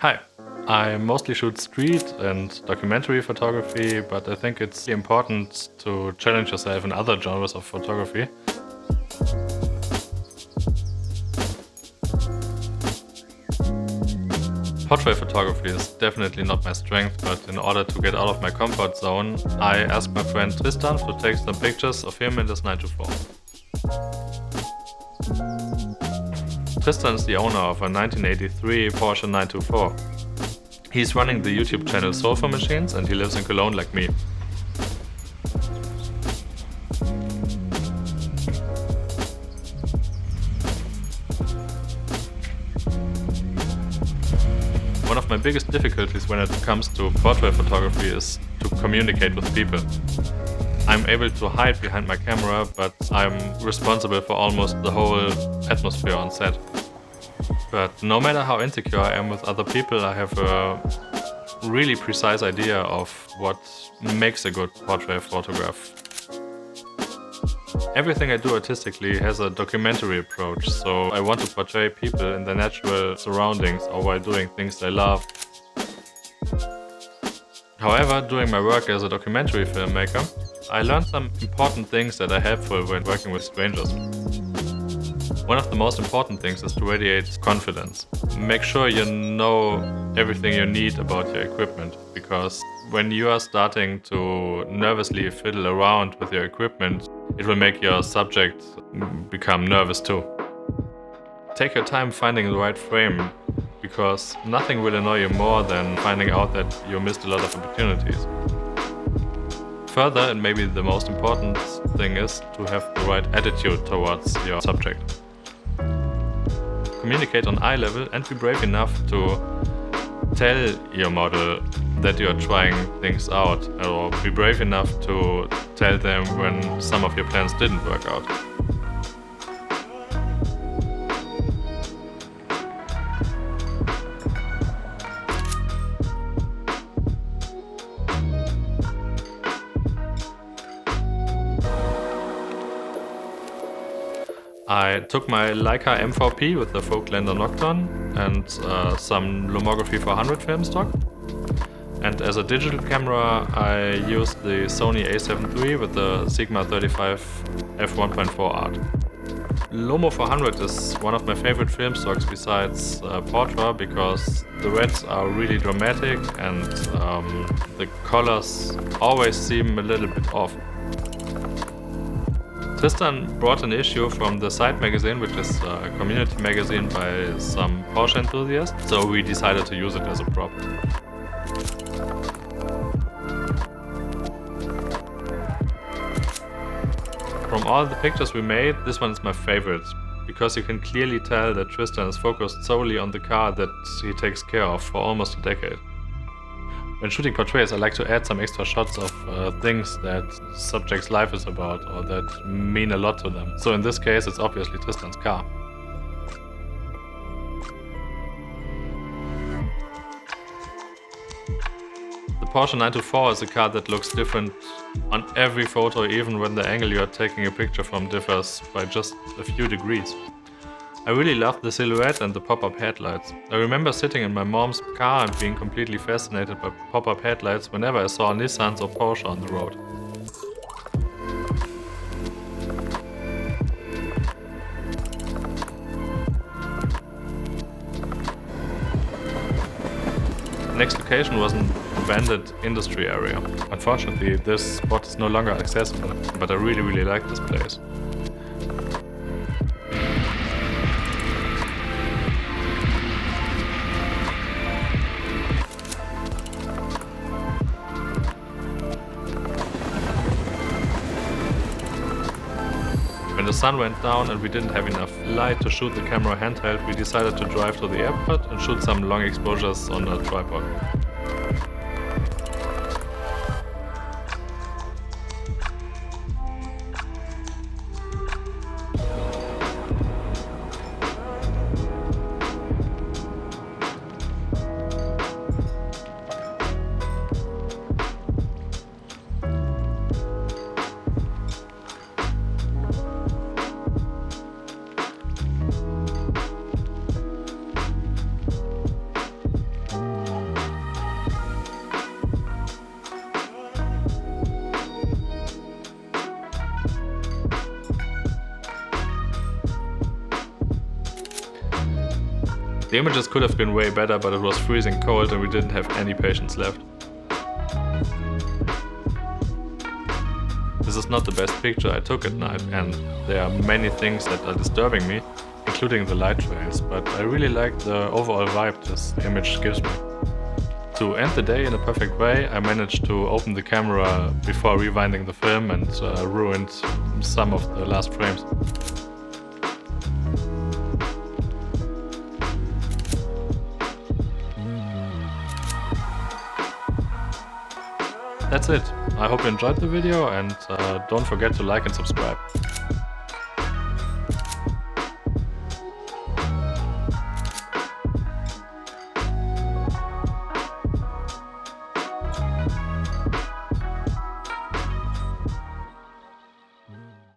Hi, I mostly shoot street and documentary photography, but I think it's important to challenge yourself in other genres of photography. Portrait photography is definitely not my strength, but in order to get out of my comfort zone, I asked my friend Tristan to take some pictures of him in his 924. Tristan is the owner of a 1983 Porsche 924. He's running the YouTube channel Sulfur Machines and he lives in Cologne like me. One of my biggest difficulties when it comes to portrait photography is to communicate with people. I'm able to hide behind my camera, but I'm responsible for almost the whole atmosphere on set. But no matter how insecure I am with other people, I have a really precise idea of what makes a good portrait photograph. Everything I do artistically has a documentary approach, so I want to portray people in their natural surroundings or while doing things they love. However, doing my work as a documentary filmmaker, I learned some important things that are helpful when working with strangers. One of the most important things is to radiate confidence. Make sure you know everything you need about your equipment, because when you are starting to nervously fiddle around with your equipment, it will make your subject become nervous too. Take your time finding the right frame, because nothing will annoy you more than finding out that you missed a lot of opportunities. Further, and maybe the most important thing, is to have the right attitude towards your subject. Communicate on eye level and be brave enough to tell your model that you are trying things out, or be brave enough to tell them when some of your plans didn't work out. I took my Leica M4P with the Voigtlander Nocturne and some Lomography 400 film stock. And as a digital camera, I used the Sony A7 III with the Sigma 35 f1.4 art. Lomo 400 is one of my favorite film stocks besides Portra, because the reds are really dramatic and the colors always seem a little bit off. Tristan brought an issue from the Side magazine, which is a community magazine by some Porsche enthusiasts, so we decided to use it as a prop. From all the pictures we made, this one is my favorite, because you can clearly tell that Tristan is focused solely on the car that he takes care of for almost a decade. When shooting portraits, I like to add some extra shots of things that the subject's life is about or that mean a lot to them. So in this case, it's obviously Tristan's car. The Porsche 924 is a car that looks different on every photo, even when the angle you are taking a picture from differs by just a few degrees. I really love the silhouette and the pop-up headlights. I remember sitting in my mom's car and being completely fascinated by pop-up headlights whenever I saw Nissans or Porsche on the road. The next location was an abandoned industry area. Unfortunately, this spot is no longer accessible, but I really like this place. When the sun went down and we didn't have enough light to shoot the camera handheld, we decided to drive to the airport and shoot some long exposures on a tripod. The images could have been way better, but it was freezing cold and we didn't have any patience left. This is not the best picture I took at night, and there are many things that are disturbing me, including the light trails, but I really like the overall vibe this image gives me. To end the day in a perfect way, I managed to open the camera before rewinding the film and ruined some of the last frames. That's it. I hope you enjoyed the video and don't forget to like and subscribe.